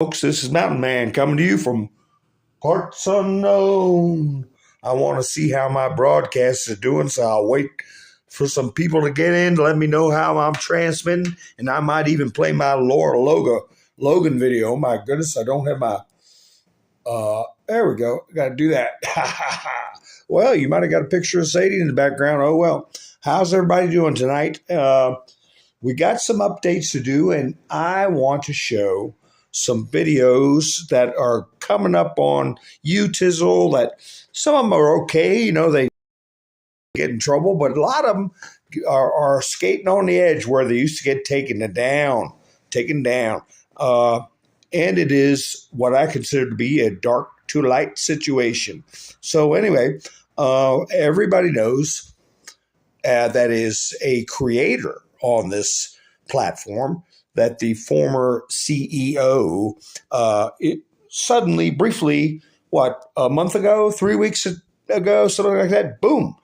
Folks, this is Mountain Man coming to you from parts unknown. I want to see how my broadcast is doing, so I'll wait for some people to get in to let me know how I'm transmitting, and I might even play my Laura Logan video. My goodness, I don't have my, there we go. Got to do that. Well, you might have got a picture of Sadie in the background. Oh, well. How's everybody doing tonight? We got some updates to do, and I want to show some videos that are coming up on UTizzle that some of them are okay. They get in trouble, but a lot of them are skating on the edge where they used to get taken down. And it is what I consider to be a dark to light situation. So anyway, everybody knows that is a creator on this platform, that the former CEO suddenly, briefly, a month ago, 3 weeks ago, something like that, boom,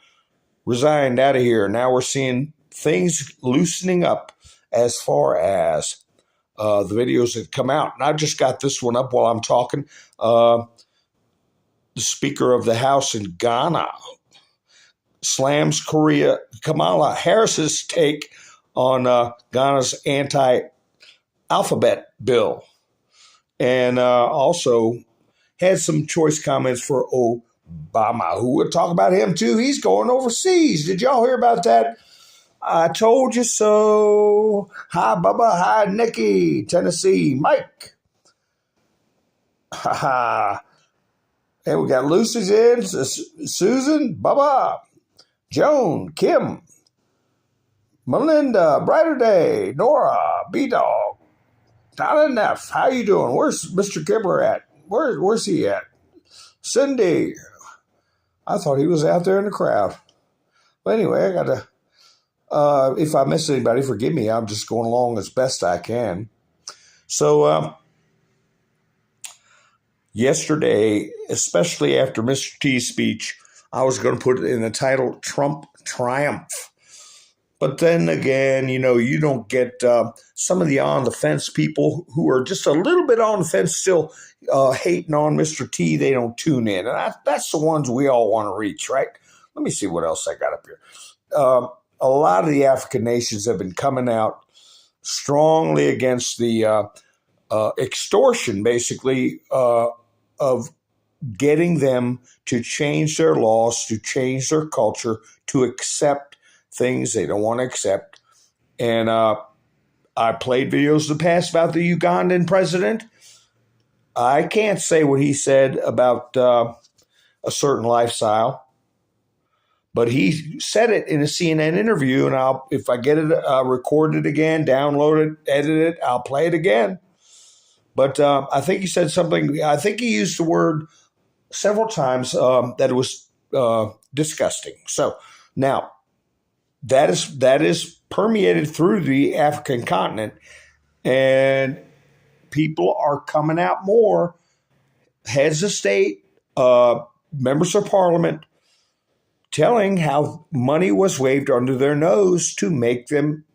resigned out of here. Now we're seeing things loosening up as far as the videos that come out. And I just got this one up while I'm talking. The Speaker of the House in Ghana slams Kamala Harris's take on Ghana's anti-alphabet bill, and also had some choice comments for Obama, who would talk about him too. He's going overseas. Did y'all hear about that? I told you so. Hi, Bubba. Hi, Nikki. Tennessee. Mike. Ha ha. And we got Lucy's in, Susan, Bubba, Joan, Kim, Melinda, Brighter Day, Nora, B-Dog, not enough. How you doing? Where's Mr. Kibler at? Where's he at? Cindy. I thought he was out there in the crowd. But anyway, I got to, if I miss anybody, forgive me. I'm just going along as best I can. So yesterday, especially after Mr. T's speech, I was going to put it in the title, Trump Triumph. But then again, you don't get some of the on-the-fence people who are just a little bit on the fence still hating on Mr. T. They don't tune in. And that's the ones we all want to reach, right? Let me see what else I got up here. A lot of the African nations have been coming out strongly against the extortion, basically, of getting them to change their laws, to change their culture, to accept things they don't want to accept. And I played videos in the past about the Ugandan president. I can't say what he said about a certain lifestyle, but he said it in a CNN interview, and if I get it recorded again, download it, edit it, I'll play it again. But I think he said something, I think he used the word several times that it was disgusting. So now, that is permeated through the African continent, and people are coming out more. Heads of state, members of parliament, telling how money was waved under their nose to make them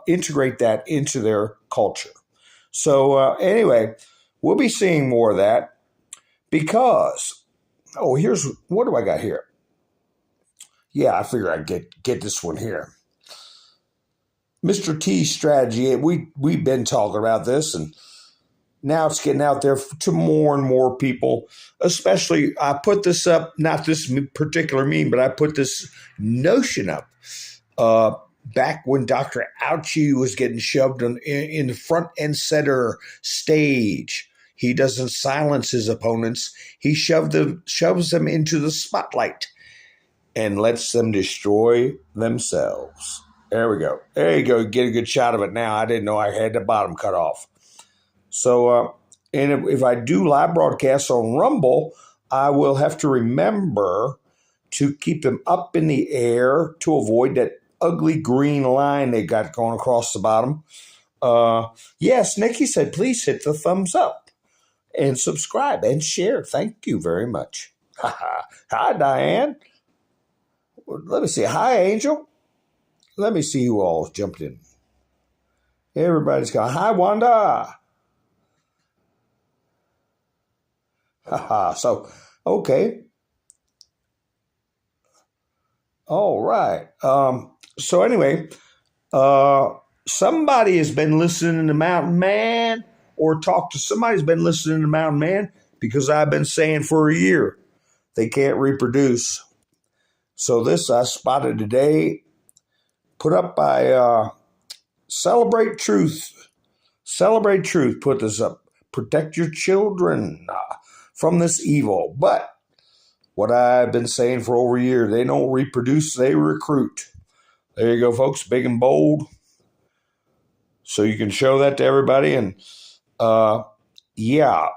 integrate that into their culture. So anyway, we'll be seeing more of that because, here's, what do I got here? Yeah, I figure I'd get this one here. Mr. T's strategy, we've been talking about this, and now it's getting out there to more and more people, especially, I put this up, not this particular meme, but I put this notion up back when Dr. Ouchie was getting shoved in the front and center stage. He doesn't silence his opponents. He shoves them into the spotlight and lets them destroy themselves. There we go. There you go. Get a good shot of it now. I didn't know I had the bottom cut off. So, and if I do live broadcasts on Rumble, I will have to remember to keep them up in the air to avoid that ugly green line they got going across the bottom. Yes, Nikki said, please hit the thumbs up and subscribe and share. Thank you very much. Hi, Diane. Let me see. Hi, Angel. Let me see who all jumped in. Everybody's going, hi, Wanda. So, okay. All right. So anyway, uh, somebody has been listening to Mountain Man or talked to somebody's been listening to Mountain Man because I've been saying for a year they can't reproduce. So this I spotted today, put up by Celebrate Truth. Celebrate Truth put this up. Protect your children from this evil. But what I've been saying for over a year, they don't reproduce, they recruit. There you go, folks, big and bold. So you can show that to everybody. And yeah,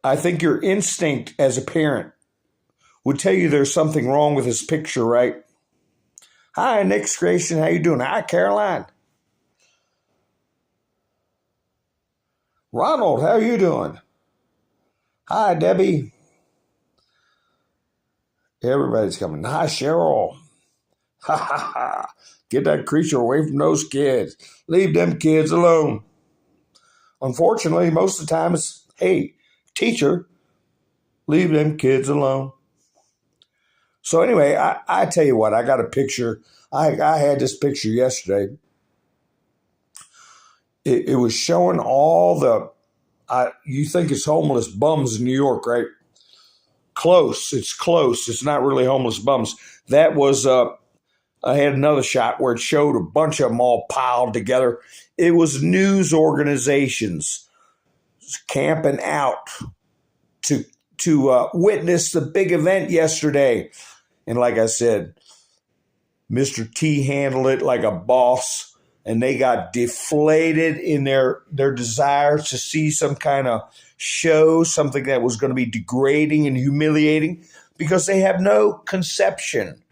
I think your instinct as a parent would tell you there's something wrong with this picture, right? Hi, Nick's Creation. How you doing? Hi, Caroline. Ronald, how you doing? Hi, Debbie. Everybody's coming. Hi, Cheryl. Ha ha ha. Get that creature away from those kids. Leave them kids alone. Unfortunately, most of the time it's, hey, teacher, leave them kids alone. So anyway, I tell you what, I got a picture. I had this picture yesterday. It was showing all the, you think it's homeless bums in New York, right? Close. It's close. It's not really homeless bums. That was, I had another shot where it showed a bunch of them all piled together. It was news organizations camping out to witness the big event yesterday. And like I said, Mr. T handled it like a boss, and they got deflated in their desire to see some kind of show, something that was going to be degrading and humiliating, because they have no conception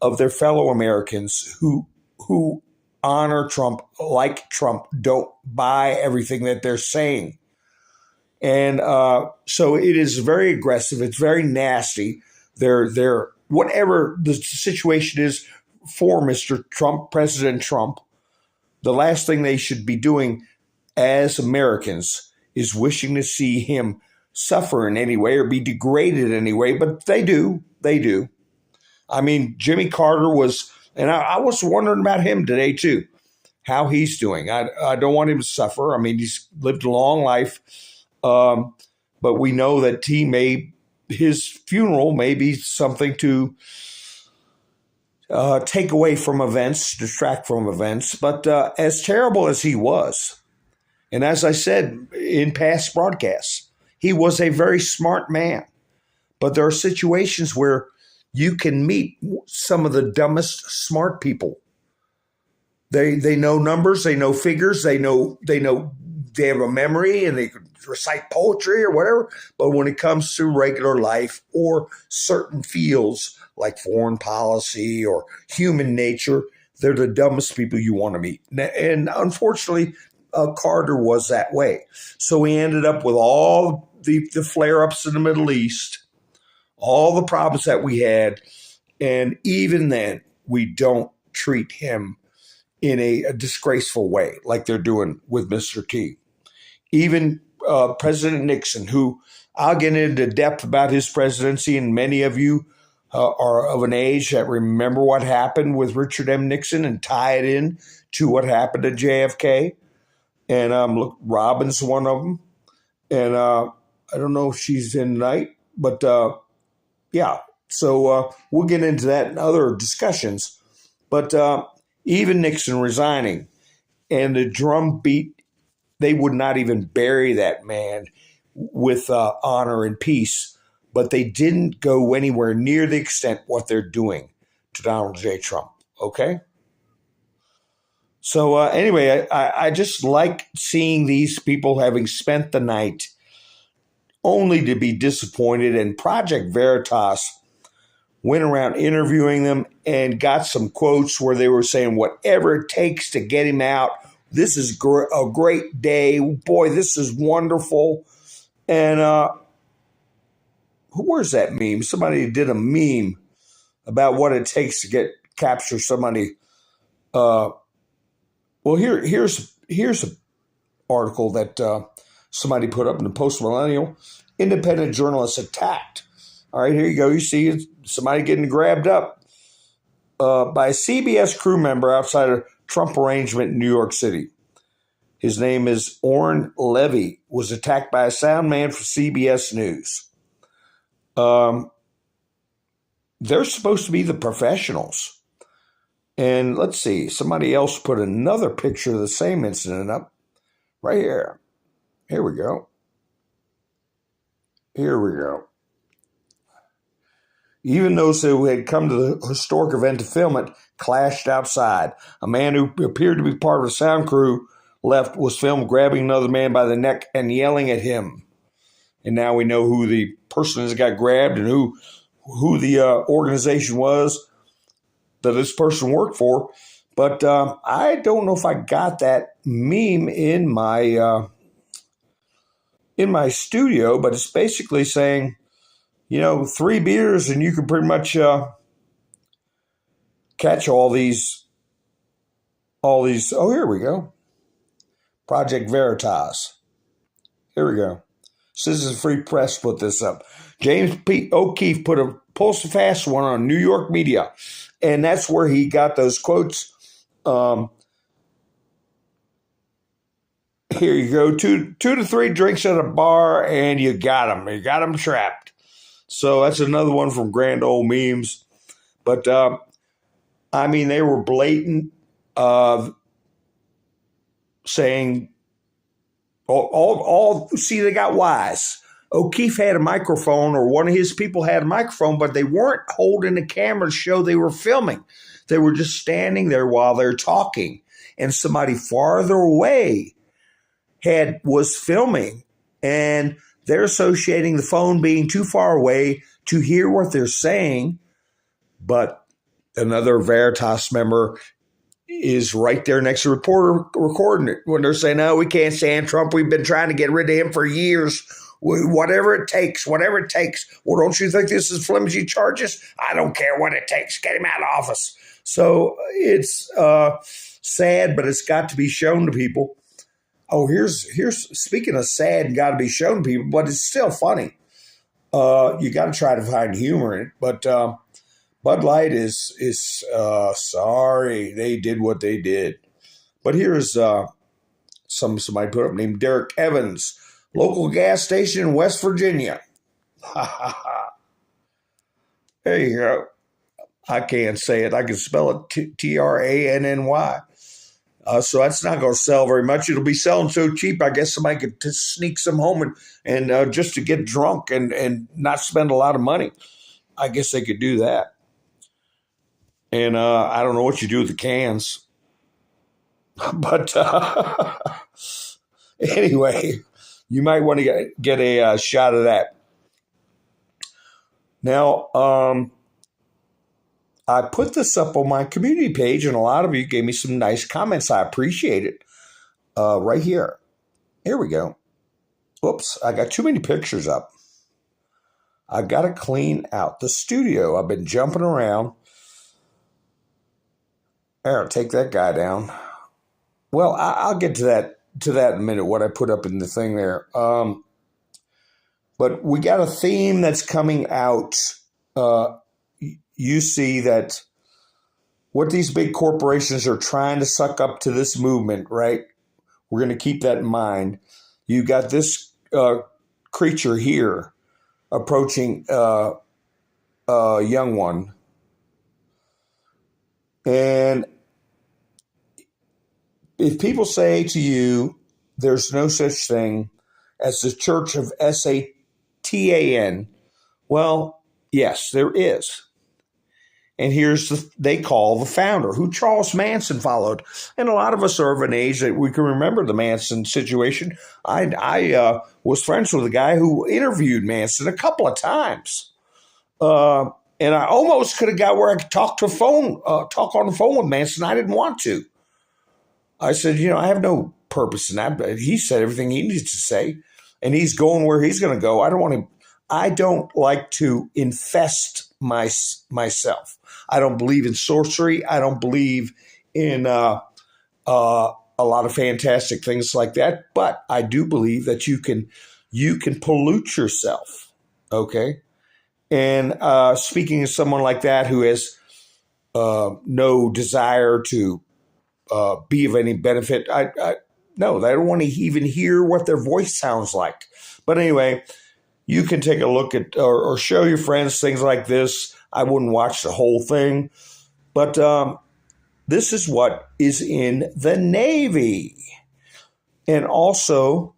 of their fellow Americans who honor Trump, like Trump, don't buy everything that they're saying. And so it is very aggressive. It's very nasty. They're whatever the situation is for Mr. Trump, President Trump, the last thing they should be doing as Americans is wishing to see him suffer in any way or be degraded in any way. But they do. They do. I mean, Jimmy Carter was, and I was wondering about him today too, how he's doing. I don't want him to suffer. I mean, he's lived a long life. But we know that his funeral may be something to take away from events, distract from events. But as terrible as he was, and as I said in past broadcasts, he was a very smart man. But there are situations where you can meet some of the dumbest smart people. They know numbers, they know figures, they have a memory, and they can recite poetry or whatever. But when it comes to regular life or certain fields like foreign policy or human nature, they're the dumbest people you want to meet. And unfortunately, Carter was that way. So we ended up with all the flare-ups in the Middle East, all the problems that we had. And even then, we don't treat him in a disgraceful way like they're doing with Mr. T. Even President Nixon, who I'll get into depth about his presidency, and many of you are of an age that remember what happened with Richard M. Nixon and tie it in to what happened to JFK. And look, Robin's one of them. And I don't know if she's in tonight, but yeah. So we'll get into that in other discussions. But even Nixon resigning and the drumbeat, they would not even bury that man with honor and peace. But they didn't go anywhere near the extent what they're doing to Donald J. Trump. Okay? So anyway, I just like seeing these people having spent the night only to be disappointed. And Project Veritas went around interviewing them and got some quotes where they were saying whatever it takes to get him out. This is a great day. Boy, this is wonderful. And where's that meme? Somebody did a meme about what it takes to capture somebody. Well, here's an article that somebody put up in the post-millennial. Independent journalists attacked. All right, here you go. You see somebody getting grabbed up by a CBS crew member outside a Trump arrangement in New York City. His name is Orrin Levy, was attacked by a sound man for CBS News. They're supposed to be the professionals. And let's see, somebody else put another picture of the same incident up right here. Here we go. Here we go. Even those who had come to the historic event to film it clashed outside. A man who appeared to be part of the sound crew was filmed grabbing another man by the neck and yelling at him. And now we know who the person is that got grabbed and who the organization was that this person worked for. But I don't know if I got that meme in my studio, but it's basically saying, 3 beers and you can pretty much catch all these. Oh, here we go. Project Veritas. Here we go. Citizen Free Press put this up. James P. O'Keefe pulls a fast one on New York media, and that's where he got those quotes. Here you go. Two to three drinks at a bar, and you got them. You got them trapped. So that's another one from Grand Old Memes. But, they were blatant saying, see, they got wise. O'Keefe had a microphone, or one of his people had a microphone, but they weren't holding the camera to show they were filming. They were just standing there while they're talking. And somebody farther away was filming, and they're associating the phone being too far away to hear what they're saying. But another Veritas member is right there next to the reporter recording it when they're saying, no, we can't stand Trump. We've been trying to get rid of him for years. Whatever it takes. Well, don't you think this is flimsy charges? I don't care what it takes. Get him out of office. So it's sad, but it's got to be shown to people. Oh, here's speaking of sad and got to be shown to people, but it's still funny. You got to try to find humor in it. But Bud Light is sorry they did what they did. But here's somebody put up named Derek Evans, local gas station in West Virginia. There you go. I can't say it. I can spell it Tranny. So that's not going to sell very much. It'll be selling so cheap, I guess somebody could just sneak some home and just to get drunk and not spend a lot of money. I guess they could do that. And I don't know what you do with the cans. But anyway, you might want to get a shot of that. Now, I put this up on my community page, and a lot of you gave me some nice comments. I appreciate it. Right here. Here we go. Whoops, I got too many pictures up. I got to clean out the studio. I've been jumping around. There, take that guy down. Well, I'll get to that in a minute, what I put up in the thing there. But we got a theme that's coming out. You see that what these big corporations are trying to suck up to this movement, right? We're going to keep that in mind. You got this creature here approaching a young one. And if people say to you, there's no such thing as the Church of Satan, well, yes, there is. And they call the founder, who Charles Manson followed. And a lot of us are of an age that we can remember the Manson situation. I was friends with a guy who interviewed Manson a couple of times. And I almost could have got where I could talk on the phone with Manson. I didn't want to. I said, I have no purpose in that. But he said everything he needs to say, and he's going where he's going to go. I don't like to infest myself. I don't believe in sorcery. I don't believe in a lot of fantastic things like that. But I do believe that you can pollute yourself. Okay. And speaking of someone like that who has no desire to be of any benefit, no, I don't want to even hear what their voice sounds like. But anyway, you can take a look at or show your friends things like this. I wouldn't watch the whole thing, but this is what is in the Navy. And also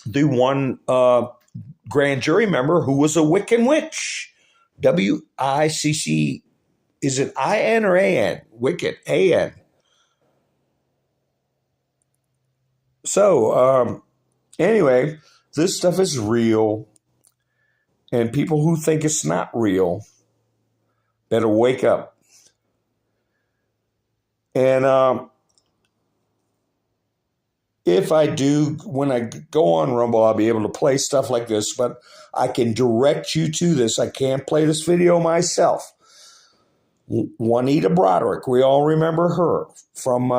the one grand jury member who was a Wiccan witch. WICC, is it IN or AN? Wiccan, AN. So, anyway, this stuff is real. And people who think it's not real better wake up. And if I do, when I go on Rumble, I'll be able to play stuff like this, but I can direct you to this. I can't play this video myself. Juanita Broderick, we all remember her from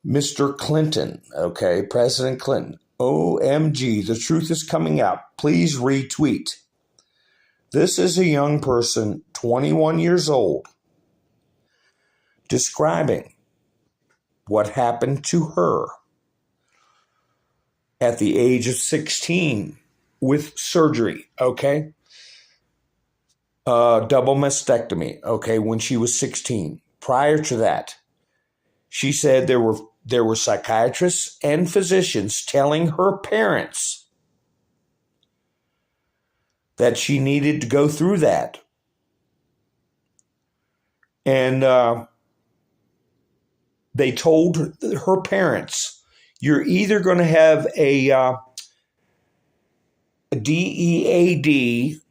Mr. Clinton, okay, President Clinton. OMG, the truth is coming out. Please retweet. This is a young person, 21 years old, describing what happened to her at the age of 16 with surgery, okay? Double mastectomy, okay, when she was 16. Prior to that, she said there were psychiatrists and physicians telling her parents that she needed to go through that. And they told her parents, you're either going to have a DEAD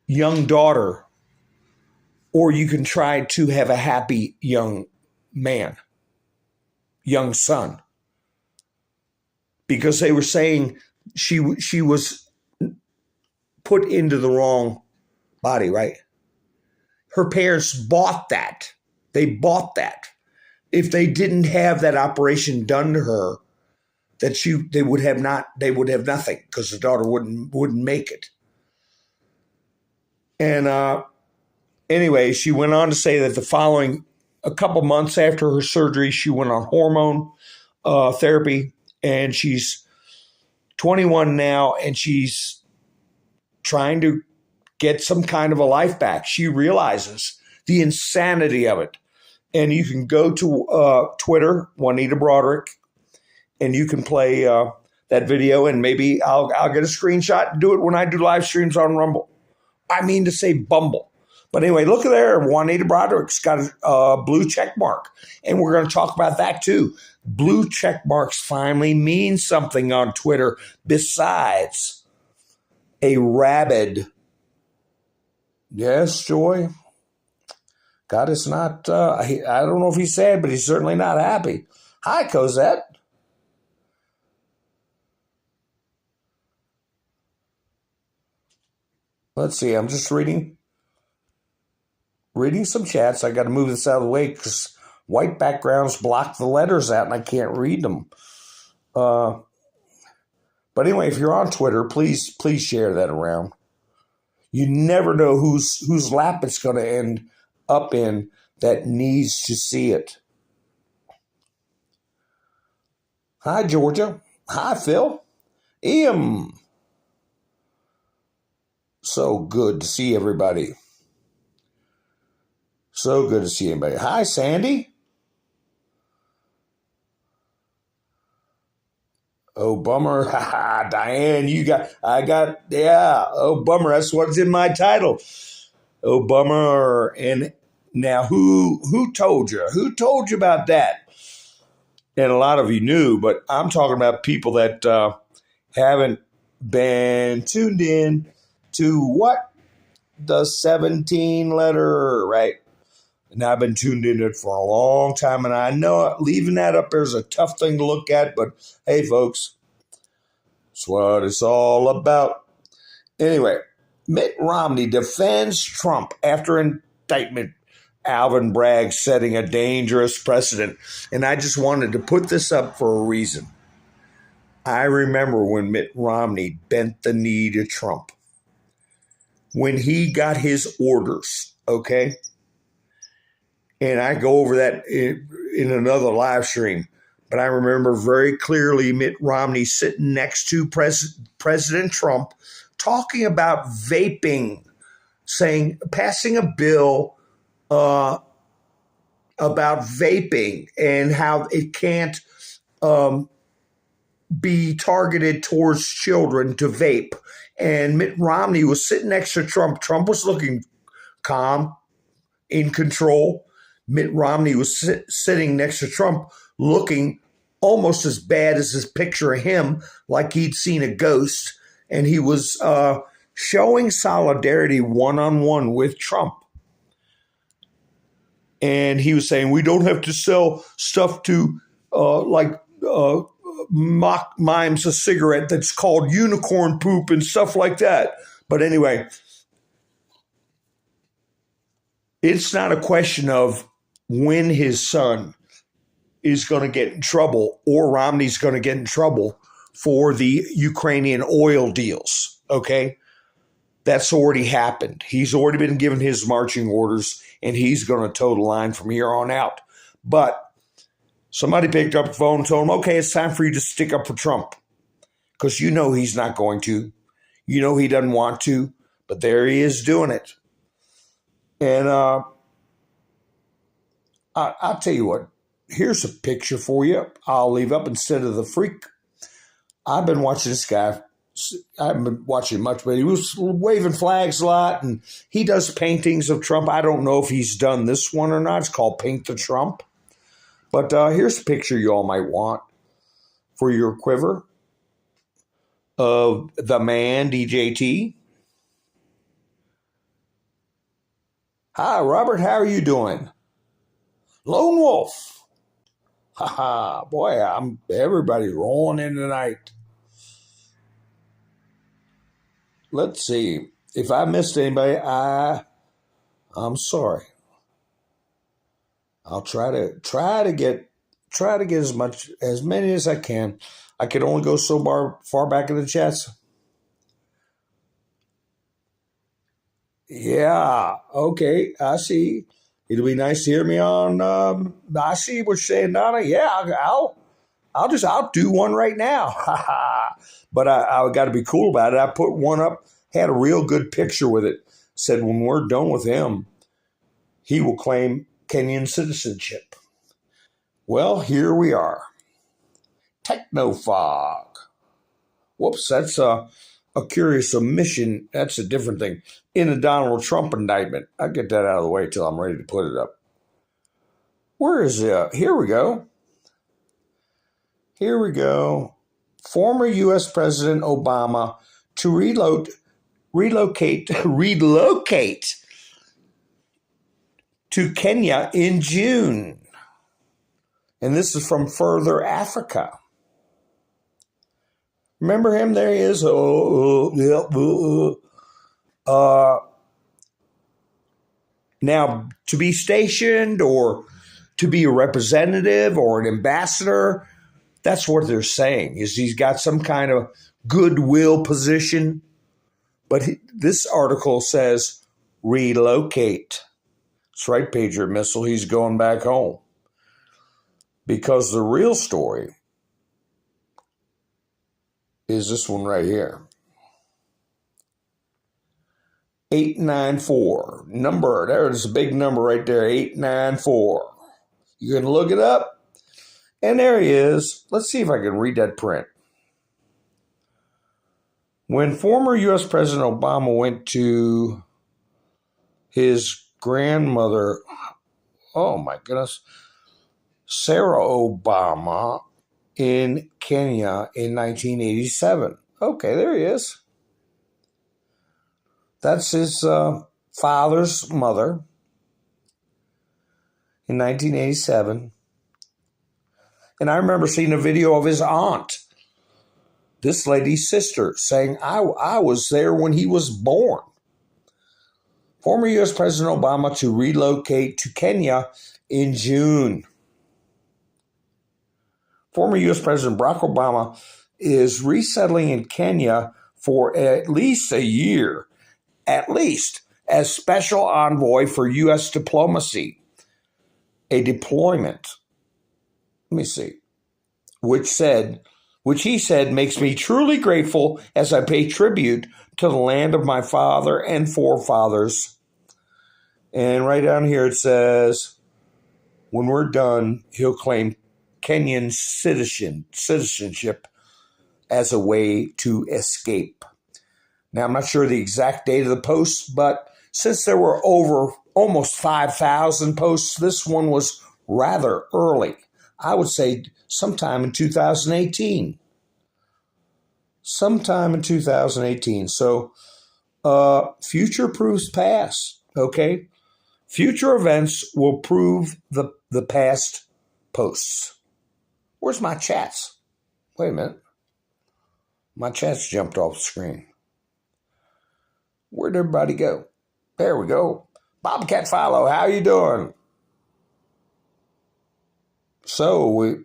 young daughter, or you can try to have a happy young man, young son. Because they were saying she was put into the wrong body, right? Her parents bought that. They bought that. If they didn't have that operation done to her, they would have nothing, because the daughter wouldn't make it. And anyway, she went on to say that a couple months after her surgery, she went on hormone therapy, and she's 21 now, and she's trying to get some kind of a life back. She realizes the insanity of it. And you can go to Twitter, Juanita Broderick, and you can play that video, and maybe I'll get a screenshot and do it when I do live streams on Rumble. I mean to say Bumble. But anyway, look at there. Juanita Broderick's got a blue check mark. And we're going to talk about that too. Blue check marks finally mean something on Twitter besides a rabid. Yes, Joy. God is not, I don't know if he's sad, but he's certainly not happy. Hi, Cosette. Let's see, I'm just reading some chats. I got to move this out of the way because white backgrounds block the letters out and I can't read them. But anyway, if you're on Twitter, please share that around. You never know whose lap it's going to end up in that needs to see it. Hi, Georgia. Hi, Phil. Ian. So good to see everybody. So good to see everybody. Hi, Sandy. Oh, bummer. Diane, yeah. Oh, bummer. That's what's in my title. Oh, bummer. And now who told you? Who told you about that? And a lot of you knew, but I'm talking about people that haven't been tuned in to what? The 17 letter, right? And I've been tuned into it for a long time, and I know leaving that up there is a tough thing to look at, but hey, folks, that's what it's all about. Anyway, Mitt Romney defends Trump after indictment Alvin Bragg setting a dangerous precedent. And I just wanted to put this up for a reason. I remember when Mitt Romney bent the knee to Trump. When he got his orders, okay? And I go over that in another live stream. But I remember very clearly Mitt Romney sitting next to President Trump talking about vaping, passing a bill about vaping and how it can't be targeted towards children to vape. And Mitt Romney was sitting next to Trump. Trump was looking calm, in control. Mitt Romney was sitting next to Trump looking almost as bad as his picture of him, like he'd seen a ghost. And he was showing solidarity one-on-one with Trump. And he was saying, we don't have to sell stuff to mock mimes a cigarette that's called unicorn poop and stuff like that. But anyway, it's not a question of when his son is going to get in trouble or Romney's going to get in trouble for the Ukrainian oil deals, okay? That's already happened. He's already been given his marching orders, and he's going to toe the line from here on out. But somebody picked up the phone and told him, okay, it's time for you to stick up for Trump. Because you know he's not going to. You know he doesn't want to. But there he is doing it. And I'll tell you what. Here's a picture for you. I'll leave up instead of the freak. I've been watching this guy. I haven't been watching much, but he was waving flags a lot. And he does paintings of Trump. I don't know if he's done this one or not. It's called Paint the Trump. But here's a picture you all might want for your quiver of the man, DJT. Hi, Robert. How are you doing? Lone Wolf. Ha boy, everybody's rolling in tonight. Let's see. If I missed anybody, I'm sorry. I'll try to get as many as I can. I can only go so far back in the chats. Yeah, okay, I see. It'll be nice to hear me on. I see what you're saying, Donna. Yeah, I'll do one right now. But I got to be cool about it. I put one up, had a real good picture with it. Said when we're done with him, he will claim Kenyan citizenship. Well, here we are. Technofog. Whoops, that's a curious omission. That's a different thing. In a Donald Trump indictment. I'll get that out of the way till I'm ready to put it up. Where is it? Here we go. Here we go. Former U.S. President Obama to relocate to Kenya in June. And this is from Further Africa. Remember him? There he is. Now, to be stationed or to be a representative or an ambassador, that's what they're saying, is he's got some kind of goodwill position. But this article says relocate. That's right, Patriot Missile. He's going back home. Because the real story is this one right here. 894. Number. There's a big number right there. 894. You can look it up. And there he is. Let's see if I can read that print. When former U.S. President Obama went to his grandmother, oh my goodness, Sarah Obama in Kenya in 1987. Okay, there he is. That's his father's mother in 1987. And I remember seeing a video of his aunt, this lady's sister, saying, I was there when he was born. Former U.S. President Obama to relocate to Kenya in June. Former U.S. President Barack Obama is resettling in Kenya for at least a year, at least, as special envoy for U.S. diplomacy. A deployment, let me see, which he said makes me truly grateful as I pay tribute to the land of my father and forefathers. And right down here it says, when we're done, he'll claim Kenyan citizenship as a way to escape. Now, I'm not sure the exact date of the post, but since there were over almost 5,000 posts, this one was rather early. I would say sometime in 2018. Sometime in 2018. So, future proves past, okay? Future events will prove the past posts. Where's my chats? Wait a minute. My chats jumped off the screen. Where'd everybody go? There we go. Bobcat Philo, how you doing? So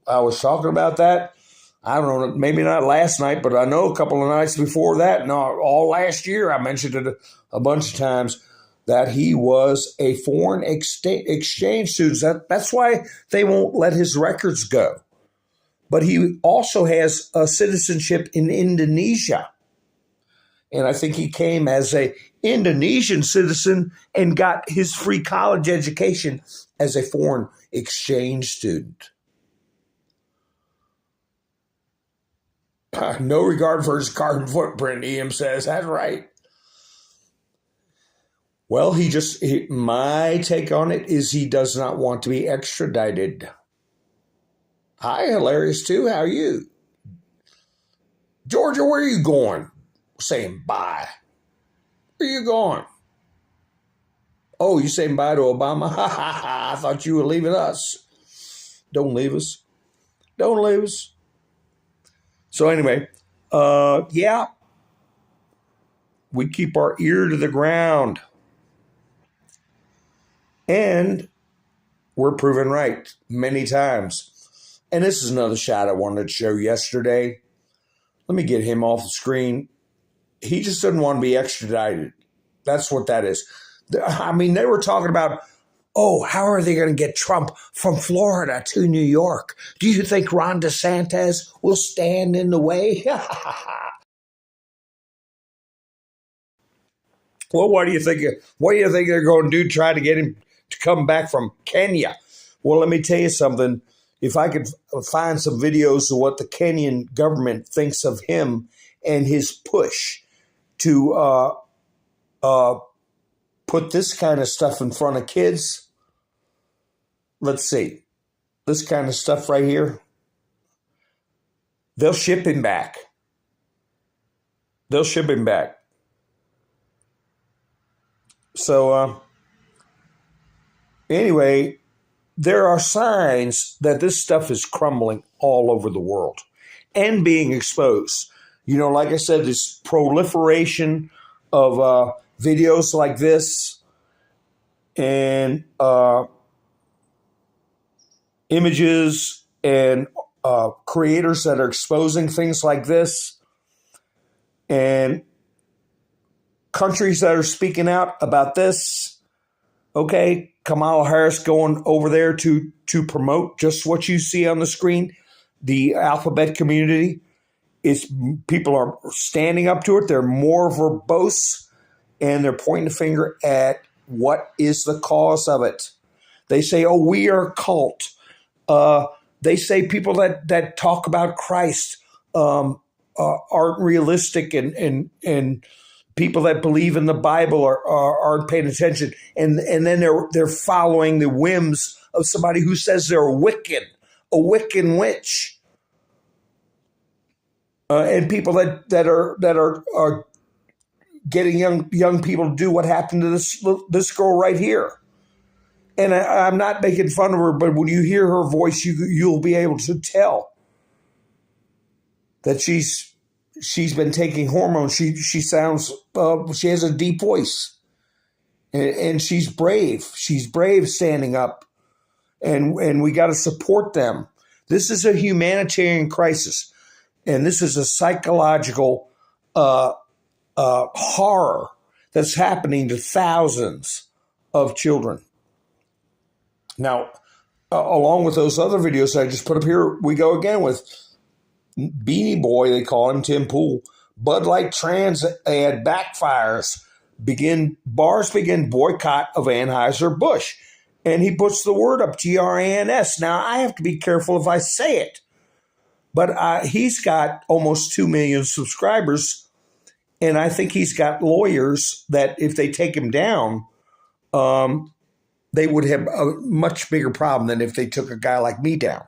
I was talking about that. I don't know, maybe not last night, but I know a couple of nights before that, and all last year, I mentioned it a bunch of times, that he was a foreign exchange student. That's why they won't let his records go. But he also has a citizenship in Indonesia. And I think he came as an Indonesian citizen and got his free college education as a foreign exchange student. No regard for his carbon footprint, EM says. That's right. Well, my take on it is he does not want to be extradited. Hi, Hilarious too. How are you? Georgia, where are you going? Saying bye. Where are you going? Oh, you saying bye to Obama? I thought you were leaving us. Don't leave us. Don't leave us. So anyway, yeah, we keep our ear to the ground. And we're proven right many times. And this is another shot I wanted to show yesterday. Let me get him off the screen. He just doesn't want to be extradited. That's what that is. I mean, they were talking about, oh, how are they going to get Trump from Florida to New York? Do you think Ron DeSantis will stand in the way? Well, what do you think they're going to do? Try to get him to come back from Kenya? Well, let me tell you something. If I could find some videos of what the Kenyan government thinks of him and his push to put this kind of stuff in front of kids. Let's see. This kind of stuff right here. They'll ship him back. They'll ship him back. So, anyway, there are signs that this stuff is crumbling all over the world and being exposed. You know, like I said, this proliferation of videos like this and images and creators that are exposing things like this and countries that are speaking out about this. Okay, Kamala Harris going over there to promote just what you see on the screen. The alphabet community people are standing up to it. They're more verbose and they're pointing the finger at what is the cause of it. They say, oh, we are a cult. They say people that talk about Christ aren't realistic and people that believe in the Bible aren't paying attention. And then they're following the whims of somebody who says they're a Wiccan witch. And people that are getting young people to do what happened to this girl right here. And I'm not making fun of her, but when you hear her voice, you'll be able to tell that she's been taking hormones. She sounds she has a deep voice. And she's brave. She's brave standing up, and we got to support them. This is a humanitarian crisis, and this is a psychological horror that's happening to thousands of children. Now, along with those other videos I just put up here, we go again with Beanie Boy, they call him, Tim Pool. Bud Light trans ad backfires. Bars begin boycott of Anheuser-Busch. And he puts the word up, GRANS. Now, I have to be careful if I say it. But he's got almost 2 million subscribers. And I think he's got lawyers that if they take him down, they would have a much bigger problem than if they took a guy like me down.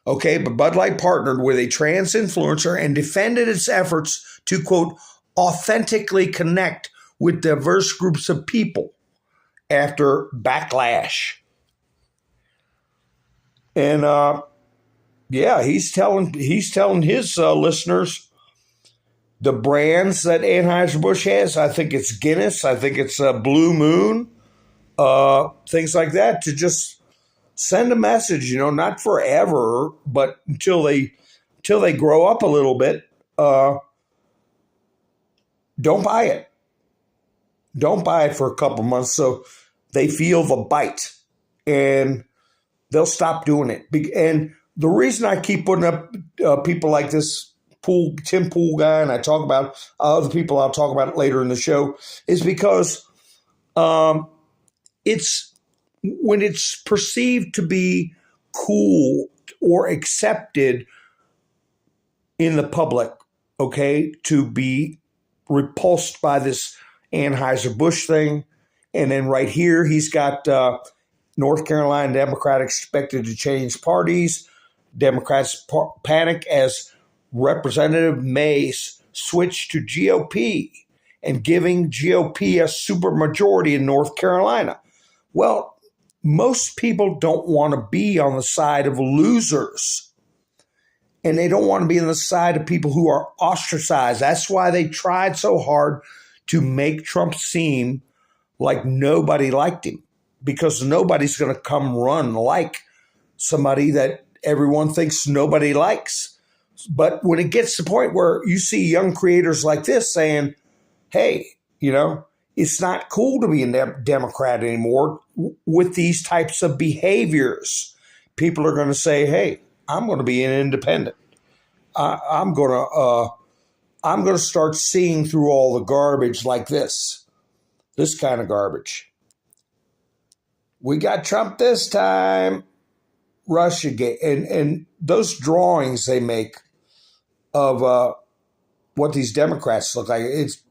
Okay, but Bud Light partnered with a trans influencer and defended its efforts to, quote, authentically connect with diverse groups of people after backlash. And he's telling his listeners the brands that Anheuser-Busch has. I think it's Guinness. I think it's Blue Moon. Things like that, to just send a message, not forever, but until they grow up a little bit. Don't buy it. Don't buy it for a couple months so they feel the bite and they'll stop doing it. And the reason I keep putting up people like this Tim Pool guy, and I talk about other people, I'll talk about it later in the show, is because it's when it's perceived to be cool or accepted in the public, okay, to be repulsed by this Anheuser-Busch thing. And then right here, he's got North Carolina Democrat expected to change parties. Democrats panic as Representative May switch to GOP and giving GOP a supermajority in North Carolina. Well, most people don't want to be on the side of losers. And they don't want to be on the side of people who are ostracized. That's why they tried so hard to make Trump seem like nobody liked him, because nobody's going to come run like somebody that everyone thinks nobody likes. But when it gets to the point where you see young creators like this saying, hey, it's not cool to be a Democrat anymore with these types of behaviors, people are going to say, hey, I'm going to be an independent. I'm going to start seeing through all the garbage like this kind of garbage. We got Trump this time, Russiagate, and those drawings they make of what these Democrats look like. It's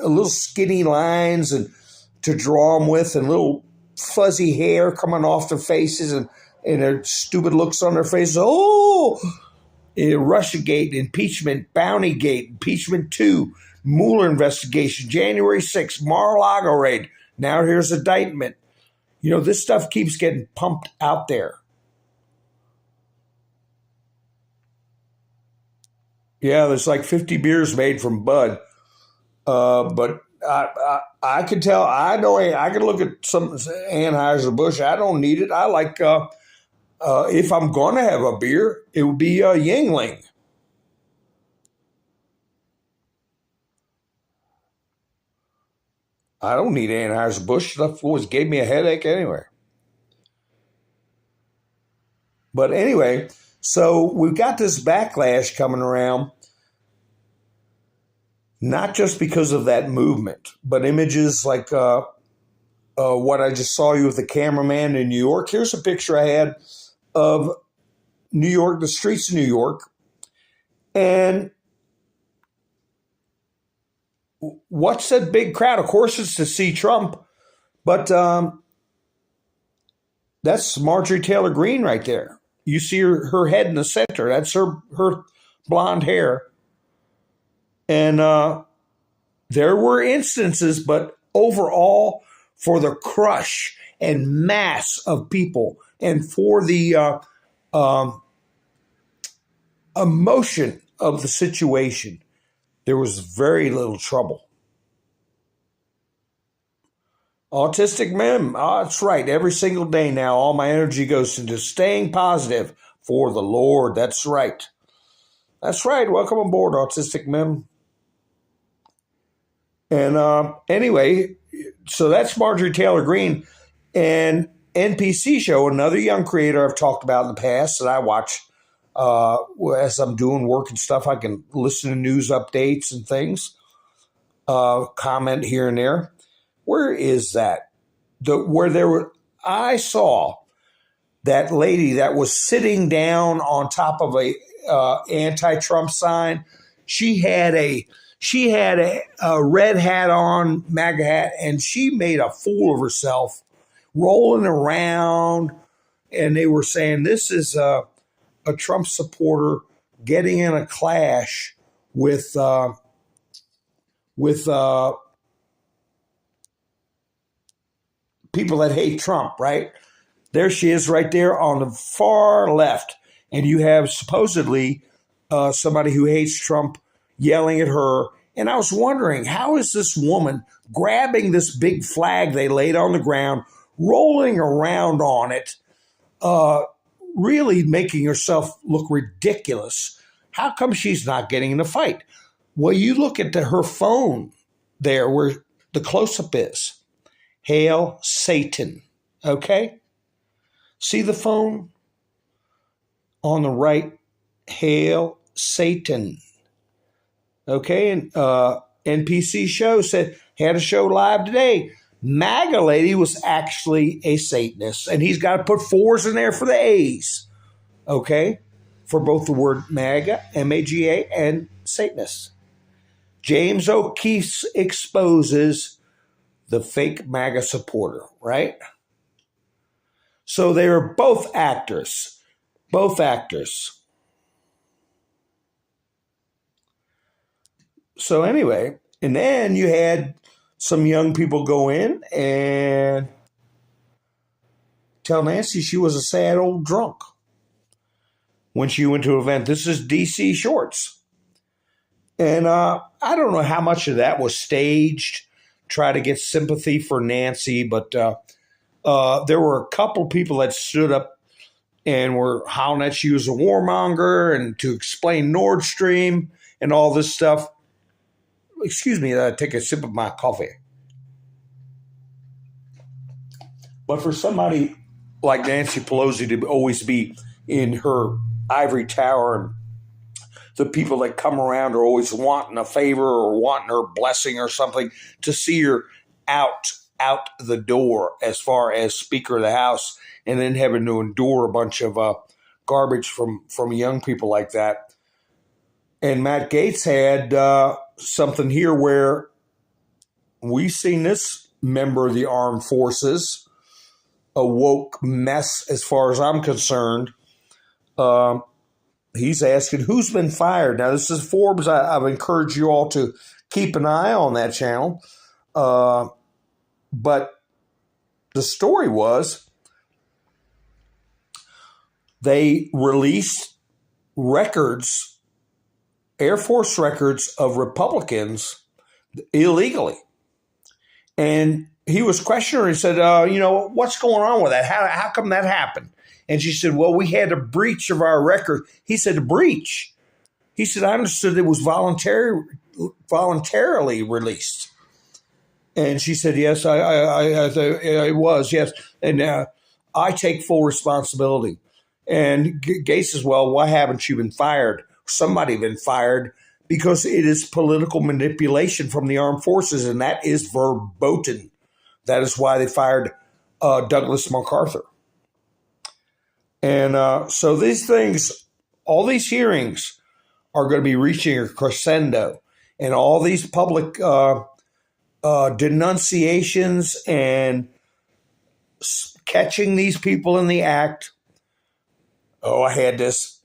a little skinny lines and to draw them with, and little fuzzy hair coming off their faces, and their stupid looks on their faces. Oh, Russiagate, impeachment, Bountygate, impeachment 2, Mueller investigation, January 6th, Mar-a-Lago raid. Now here's indictment. This stuff keeps getting pumped out there. Yeah, there's like 50 beers made from Bud. But I can tell, I know, I can look at some Anheuser-Busch. I don't need it. I like, if I'm going to have a beer, it would be a Yingling. I don't need Anheuser-Busch. Stuff always gave me a headache anyway. But anyway, so we've got this backlash coming around, not just because of that movement, but images like what I just saw you with the cameraman in New York. Here's a picture I had of New York, the streets of New York. And what's that big crowd? Of course, it's to see Trump, but that's Marjorie Taylor Greene right there. You see her head in the center. That's her blonde hair. And there were instances, but overall, for the crush and mass of people and for the emotion of the situation, there was very little trouble. Autistic Mem. Oh, that's right. Every single day now, all my energy goes into staying positive for the Lord. That's right. That's right. Welcome aboard, Autistic Mem. And anyway, so that's Marjorie Taylor Greene. And NPC Show, another young creator I've talked about in the past that I watch as I'm doing work and stuff. I can listen to news updates and things, comment here and there. Where is that? I saw that lady that was sitting down on top of a anti-Trump sign. She had a red hat on, MAGA hat, and she made a fool of herself, rolling around. And they were saying this is a Trump supporter getting in a clash with people that hate Trump, right? There she is right there on the far left. And you have supposedly somebody who hates Trump yelling at her. And I was wondering, how is this woman grabbing this big flag they laid on the ground, rolling around on it, really making herself look ridiculous? How come she's not getting in a fight? Well, you look at her phone there where the close-up is. Hail Satan, okay? See the phone on the right? Hail Satan, okay? And NPC Show had a show live today. MAGA lady was actually a Satanist, and he's got to put 4s in there for the A's, okay? For both the word MAGA, M-A-G-A, and Satanist. James O'Keefe exposes the fake MAGA supporter, right? So they were both actors. Both actors. So anyway, and then you had some young people go in and tell Nancy she was a sad old drunk when she went to an event. This is DC Shorts. And I don't know how much of that was staged, try to get sympathy for Nancy, but there were a couple people that stood up and were howling that she was a warmonger and to explain Nord Stream and all this stuff. Excuse me, take a sip of my coffee. But for somebody like Nancy Pelosi to always be in her ivory tower, and the people that come around are always wanting a favor or wanting her blessing or something, to see her out the door as far as Speaker of the House, and then having to endure a bunch of garbage from young people like that. And Matt Gaetz had something here where we've seen this member of the armed forces, a woke mess as far as I'm concerned. He's asking who's been fired. Now, this is Forbes. I've encouraged you all to keep an eye on that channel. But the story was they released records, Air Force records of Republicans illegally. And he was questioning her. He said, what's going on with that? How come that happened? And she said, well, we had a breach of our record. He said, a breach? He said, I understood it was voluntarily released. And she said, yes, it was, yes. And I take full responsibility. And Gates says, well, why haven't you been fired? Somebody been fired because it is political manipulation from the armed forces, and that is verboten. That is why they fired Douglas MacArthur. And so these things, all these hearings are going to be reaching a crescendo, and all these public denunciations and catching these people in the act. Oh, I had this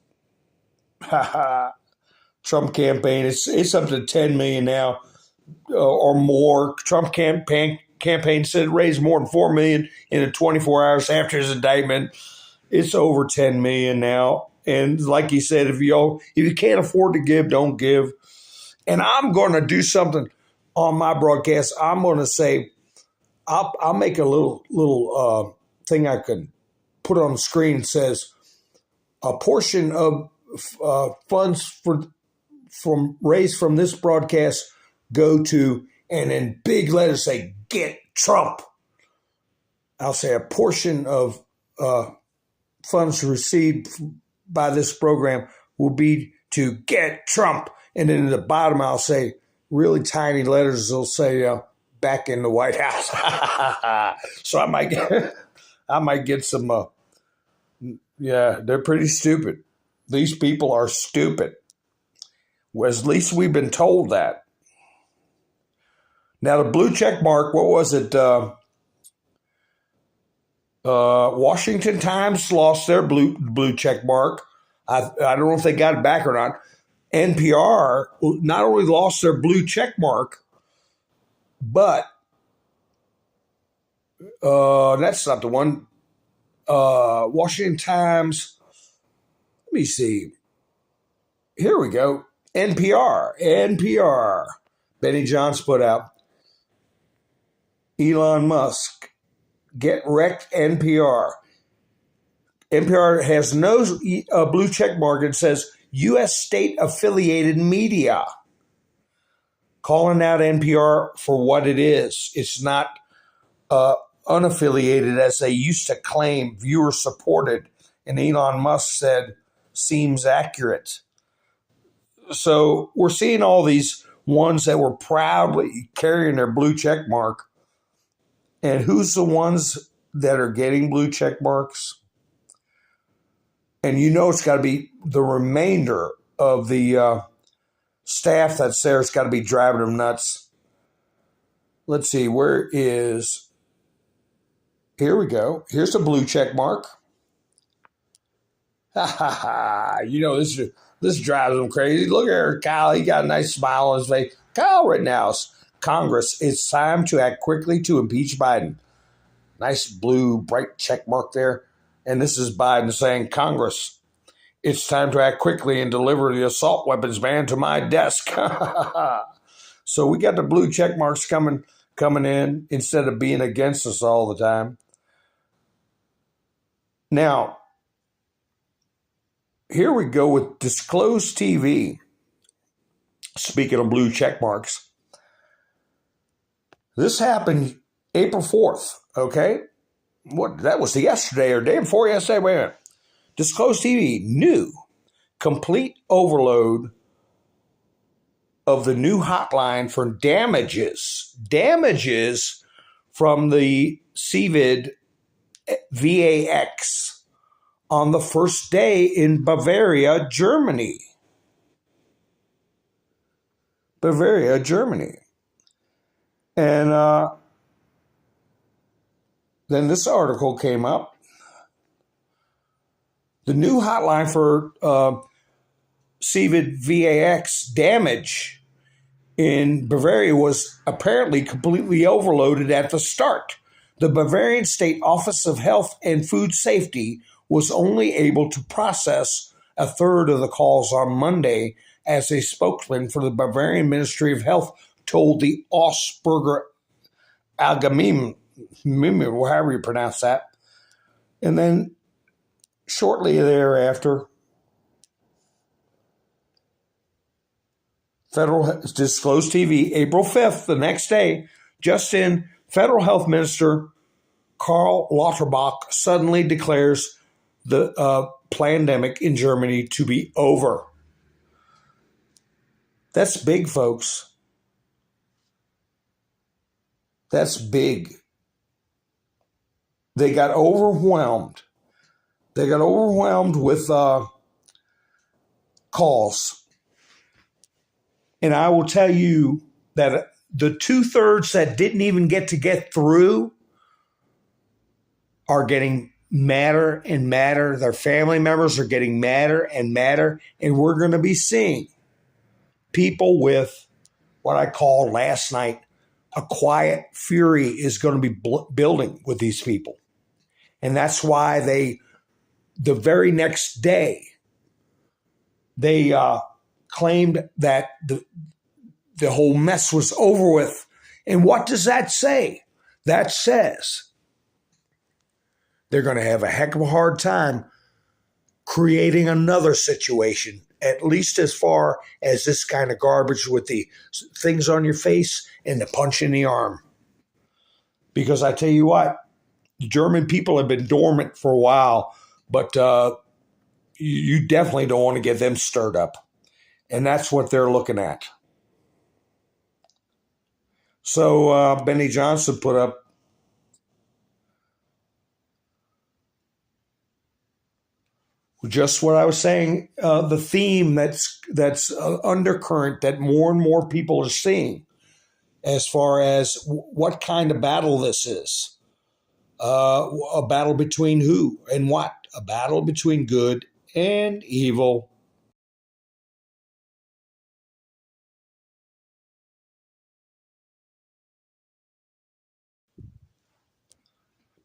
Trump campaign. It's up to 10 million now or more. Trump campaign said it raised more than 4 million in the 24 hours after his indictment. It's over 10 million now. And like he said, if you can't afford to give, don't give. And I'm going to do something on my broadcast. I'm going to say, I'll make a little thing I can put on the screen. It says a portion of funds from raised from this broadcast go to, and in big letters say, get Trump. I'll say a portion of funds received by this program will be to get Trump. And then at the bottom, I'll say, really tiny letters, they'll say, back in the White House. So I might get some, they're pretty stupid. These people are stupid. Well, at least we've been told that. Now, the blue check mark, what was it? Washington Times lost their blue check mark. I don't know if they got it back or not. NPR not only lost their blue check mark, but that's not the one. Washington Times. Let me see. Here we go. NPR. Benny Johns put out. Elon Musk. Get wrecked, NPR. NPR has no blue check mark. It says U.S. state-affiliated media. Calling out NPR for what it is. It's not unaffiliated as they used to claim, viewer-supported. And Elon Musk said, seems accurate. So we're seeing all these ones that were proudly carrying their blue check mark. And who's the ones that are getting blue check marks? And it's got to be the remainder of the staff that's there. It's got to be driving them nuts. Let's see, here we go. Here's the blue check mark. Ha ha ha. This drives them crazy. Look at her, Kyle. He got a nice smile on his face. Kyle Rittenhouse. Congress, it's time to act quickly to impeach Biden. Nice blue, bright check mark there. And this is Biden saying, Congress, it's time to act quickly and deliver the assault weapons ban to my desk. So we got the blue check marks coming in instead of being against us all the time. Now, here we go with Disclosed TV. Speaking of blue check marks. This happened April 4th, okay? That was yesterday or day before yesterday. Wait a minute. Disclosed TV, new, complete overload of the new hotline for damages. Damages from the CVID VAX on the first day in Bavaria, Germany. Bavaria, Germany. And then this article came up. The new hotline for CVID VAX damage in Bavaria was apparently completely overloaded at the start. The Bavarian State Office of Health and Food Safety was only able to process a third of the calls on Monday, as a spokesman for the Bavarian Ministry of Health told the Augsburger Allgemeine, however you pronounce that. And then shortly thereafter, Federal Disclosed TV, April 5th, the next day, just in, Federal Health Minister Karl Lauterbach suddenly declares the pandemic in Germany to be over. That's big, folks. That's big. They got overwhelmed. They got overwhelmed with calls. And I will tell you that the 2/3 that didn't even get through are getting madder and madder. Their family members are getting madder and madder. And we're going to be seeing people with what I call last night, a quiet fury is going to be building with these people. And that's why the very next day, they claimed that the whole mess was over with. And what does that say? That says they're going to have a heck of a hard time creating another situation, at least as far as this kind of garbage with the things on your face and the punch in the arm. Because I tell you what, the German people have been dormant for a while, but you definitely don't want to get them stirred up. And that's what they're looking at. So Benny Johnson put up, just what I was saying, the theme that's undercurrent that more and more people are seeing as far as what kind of battle this is. A battle between who and what? A battle between good and evil.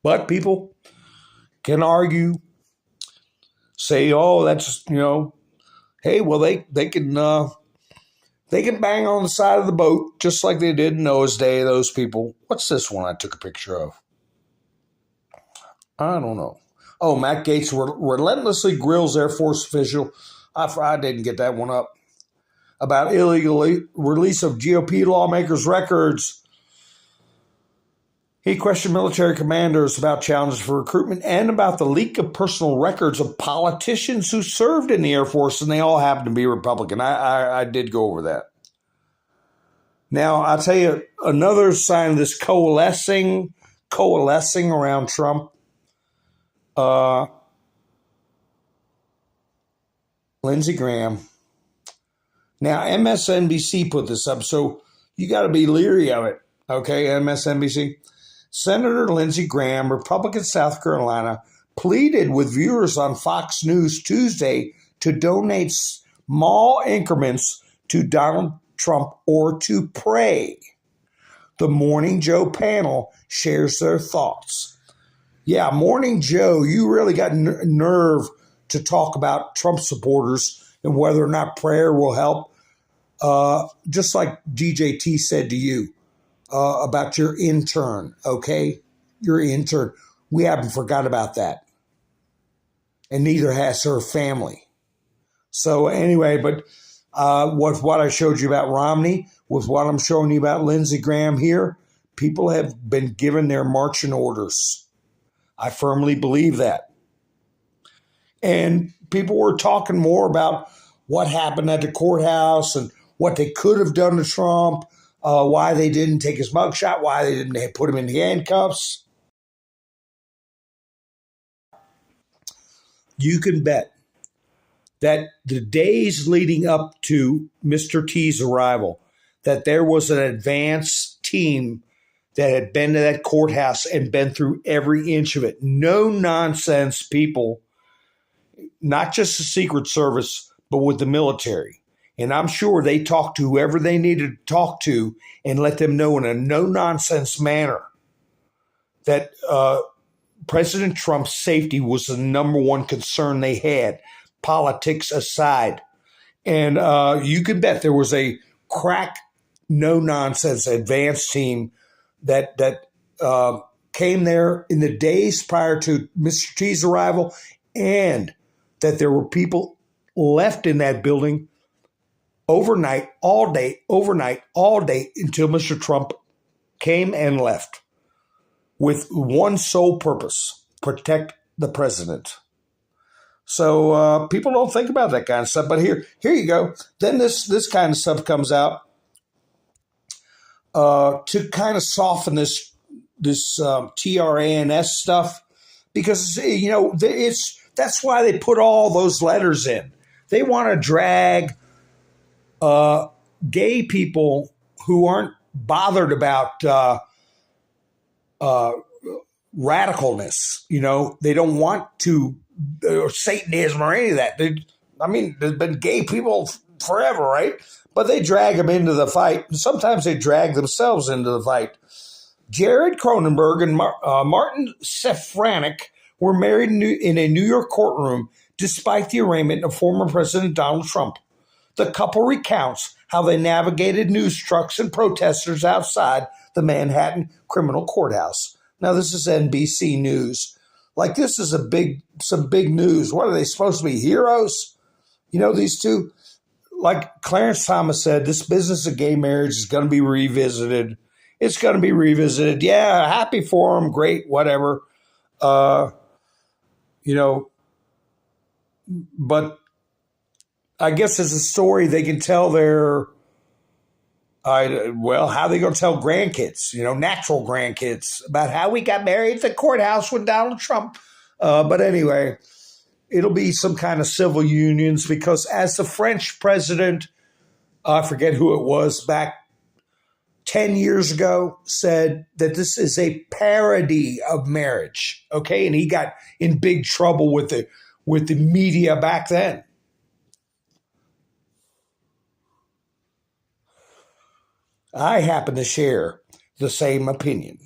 But people can argue, say, oh, that's, hey, well, they can bang on the side of the boat just like they did in Noah's Day, those people. What's this one I took a picture of? I don't know. Oh, Matt Gaetz relentlessly grills Air Force official. I didn't get that one up. About illegal release of GOP lawmakers' records. He questioned military commanders about challenges for recruitment and about the leak of personal records of politicians who served in the Air Force, and they all happen to be Republican. I did go over that. Now, I'll tell you another sign of this coalescing around Trump. Lindsey Graham. Now, MSNBC put this up, so you got to be leery of it. Okay, MSNBC. Senator Lindsey Graham, Republican South Carolina, pleaded with viewers on Fox News Tuesday to donate small increments to Donald Trump or to pray. The Morning Joe panel shares their thoughts. Yeah, Morning Joe, you really got nerve to talk about Trump supporters and whether or not prayer will help. Just like DJT said to you. About your intern, okay? Your intern. We haven't forgot about that. And neither has her family. So anyway, but with what I showed you about Romney, with what I'm showing you about Lindsey Graham here, people have been given their marching orders. I firmly believe that. And people were talking more about what happened at the courthouse and what they could have done to Trump. Why they didn't take his mugshot, why they didn't put him in handcuffs. You can bet that the days leading up to Mr. T's arrival, that there was an advance team that had been to that courthouse and been through every inch of it. No nonsense people, not just the Secret Service, but with the military. And I'm sure they talked to whoever they needed to talk to and let them know in a no-nonsense manner that President Trump's safety was the number one concern they had, politics aside. And you can bet there was a crack, no-nonsense advance team that came there in the days prior to Mr. T's arrival, and that there were people left in that building overnight, all day, until Mr. Trump came and left with one sole purpose: protect the president. So people don't think about that kind of stuff. But here you go. Then this kind of stuff comes out to kind of soften this TRANS stuff, because that's why they put all those letters in. They want to drag gay people who aren't bothered about radicalness. They don't want to, or Satanism or any of that. There's been gay people forever, right? But they drag them into the fight. Sometimes they drag themselves into the fight. Jared Cronenberg and Martin Safranek were married in a New York courtroom despite the arraignment of former President Donald Trump. The couple recounts how they navigated news trucks and protesters outside the Manhattan criminal courthouse. Now, this is NBC News. Like, this is some big news. What are they supposed to be, heroes? You know, these two, like Clarence Thomas said, this business of gay marriage is going to be revisited. It's going to be revisited. Yeah, happy for them. Great, whatever. You know, but I guess it's a story they can tell their, how they going to tell grandkids, you know, natural grandkids, about how we got married at the courthouse with Donald Trump. But anyway, it'll be some kind of civil unions, because as the French president, I forget who it was, back 10 years ago, said that this is a parody of marriage. Okay. And he got in big trouble with the media back then. I happen to share the same opinion,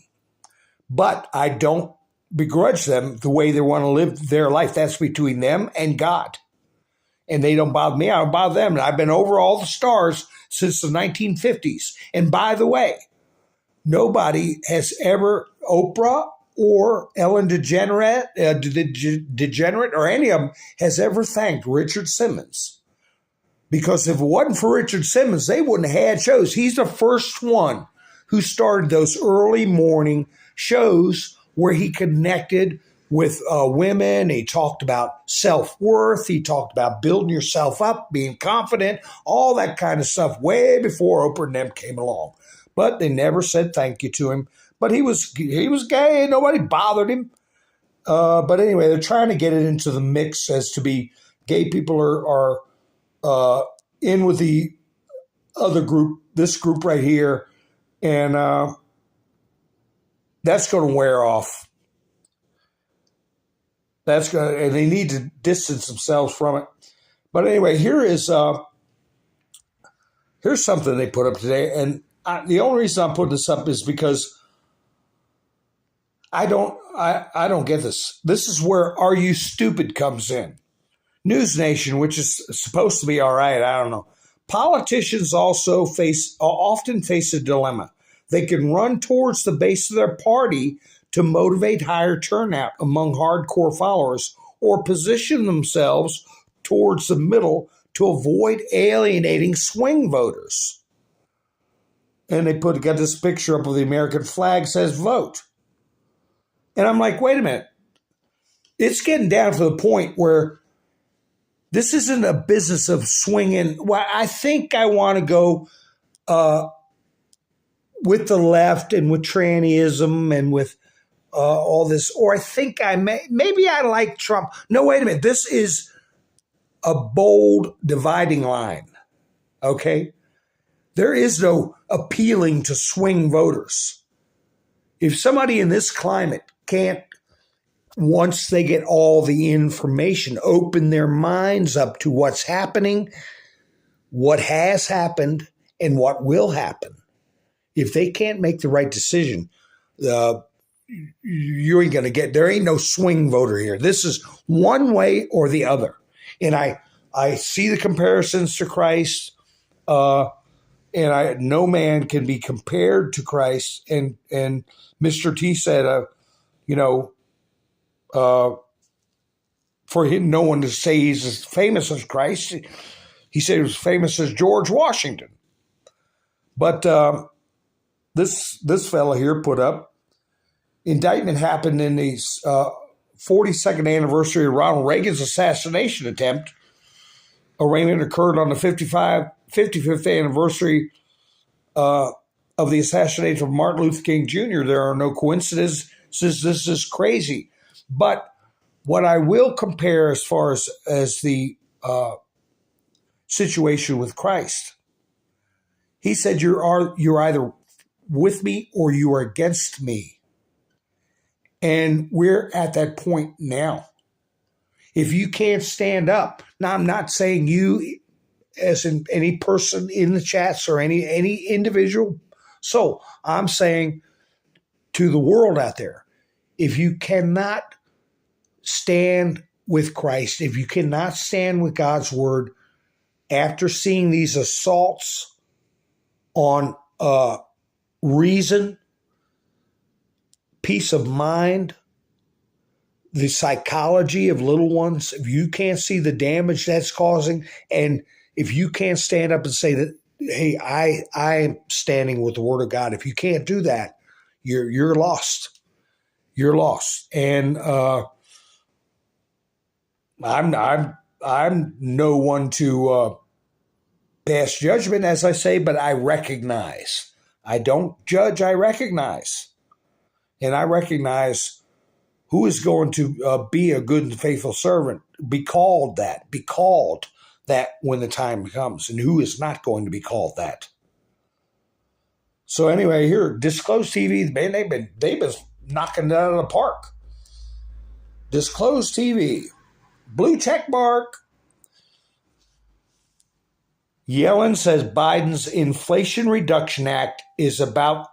but I don't begrudge them the way they want to live their life. That's between them and God. And they don't bother me. I don't bother them. And I've been over all the stars since the 1950s. And by the way, nobody has ever, Oprah or Ellen DeGenerate, or any of them, has ever thanked Richard Simmons. Because if it wasn't for Richard Simmons, they wouldn't have had shows. He's the first one who started those early morning shows where he connected with women. He talked about self-worth. He talked about building yourself up, being confident, all that kind of stuff way before Oprah and them came along. But they never said thank you to him. But he was gay. Nobody bothered him. But anyway, they're trying to get it into the mix as to be gay people are in with the other group, this group right here, and that's going to wear off. And they need to distance themselves from it. But anyway, here's something they put up today, and the only reason I'm putting this up is because I don't get this. This is where "Are You Stupid" comes in. News Nation, which is supposed to be all right, I don't know. Politicians also often face a dilemma. They can run towards the base of their party to motivate higher turnout among hardcore followers, or position themselves towards the middle to avoid alienating swing voters. And they got this picture up of the American flag, says vote. And I'm like, wait a minute. It's getting down to the point where this isn't a business of swinging. Well, I think I want to go with the left and with trannyism and with all this, or I think maybe I like Trump. No, wait a minute. This is a bold dividing line. Okay? There is no appealing to swing voters. If somebody in this climate can't, once they get all the information, open their minds up to what's happening, what has happened, and what will happen, if they can't make the right decision, you ain't going to get, there ain't no swing voter here. This is one way or the other. And I see the comparisons to Christ, and no man can be compared to Christ. And Mr. T said, for him, no one to say he's as famous as Christ. He said he was famous as George Washington. But this fella here put up, indictment happened in the 42nd anniversary of Ronald Reagan's assassination attempt. Arraignment occurred on the 55th anniversary of the assassination of Martin Luther King Jr. There are no coincidences. This is crazy. But what I will compare as far as the situation with Christ, he said, you're either with me or you are against me. And we're at that point now. If you can't stand up, now I'm not saying you as in any person in the chats or any individual soul. I'm saying to the world out there, if you cannot stand with Christ, if you cannot stand with God's word, after seeing these assaults on reason, peace of mind, the psychology of little ones, if you can't see the damage that's causing, and if you can't stand up and say that, hey, I am standing with the Word of God. If you can't do that, you're lost. You're lost. And I'm no one to pass judgment, as I say, but I recognize. I don't judge. I recognize, and I recognize who is going to be a good and faithful servant, be called that when the time comes, and who is not going to be called that. So anyway, here, Disclosed TV, man, they've been knocking it out of the park. Disclosed TV, blue check mark. Yellen says Biden's Inflation Reduction Act is about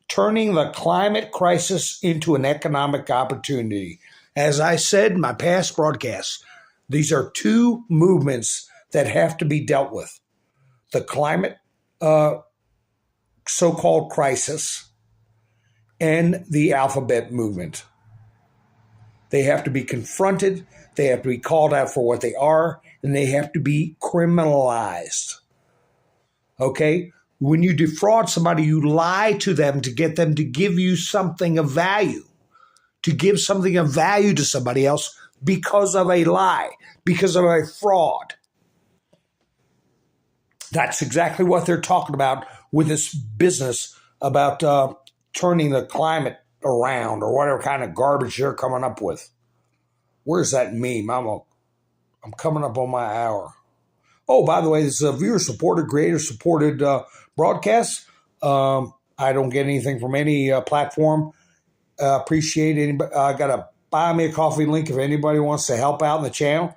turning the climate crisis into an economic opportunity. As I said in my past broadcasts, these are two movements that have to be dealt with. The climate so-called crisis and the alphabet movement. They have to be confronted, they have to be called out for what they are, and they have to be criminalized. Okay? When you defraud somebody, you lie to them to get them to give you something of value, to give something of value to somebody else because of a lie, because of a fraud. That's exactly what they're talking about with this business about turning the climate around or whatever kind of garbage they're coming up with. Where's that meme? I'm coming up on my hour. Oh, by the way, this is a viewer-supported, creator-supported broadcast. I don't get anything from any platform. Appreciate anybody. I got a buy me a coffee link if anybody wants to help out in the channel,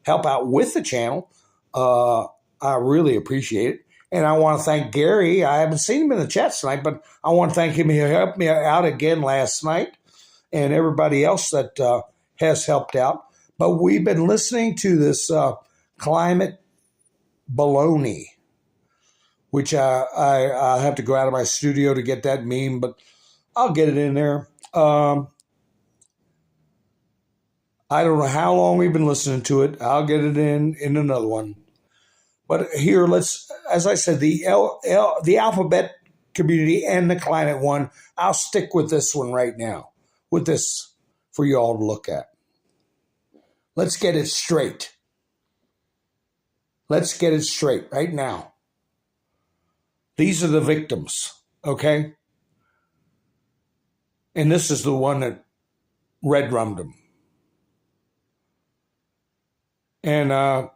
help out with the channel. I really appreciate it. And I want to thank Gary. I haven't seen him in the chat tonight, but I want to thank him. He helped me out again last night, and everybody else that has helped out. But we've been listening to this climate baloney, which I have to go out of my studio to get that meme, but I'll get it in there. I don't know how long we've been listening to it. I'll get it in another one. But here, as I said, the alphabet community and the climate one, I'll stick with this one right now, with this for you all to look at. Let's get it straight. Let's get it straight right now. These are the victims, okay? And this is the one that red-rummed them. And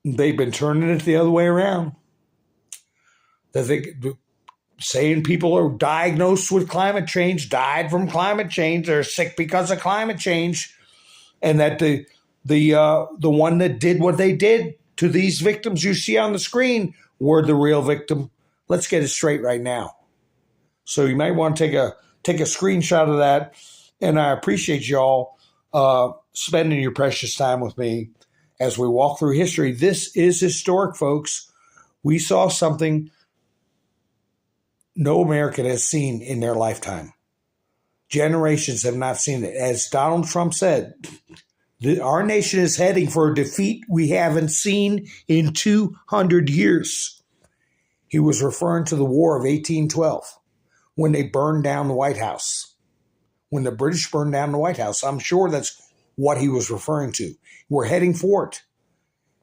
they've been turning it the other way around. Saying people are diagnosed with climate change, died from climate change, they're sick because of climate change, and that the one that did what they did to these victims you see on the screen were the real victim. Let's get it straight right now. So you might want to take a screenshot of that, and I appreciate y'all spending your precious time with me as we walk through history. This is historic, folks. We saw something no American has seen in their lifetime. Generations have not seen it. As Donald Trump said, our nation is heading for a defeat we haven't seen in 200 years. He was referring to the War of 1812, when they burned down the White House. When the British burned down the White House, I'm sure that's what he was referring to. We're heading for it.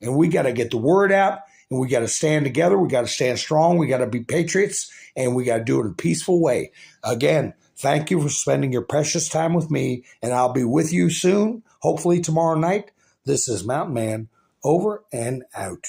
And we got to get the word out, and we got to stand together. We got to stand strong. We got to be patriots, and we got to do it in a peaceful way. Again, thank you for spending your precious time with me, and I'll be with you soon, hopefully tomorrow night. This is Mountain Man, over and out.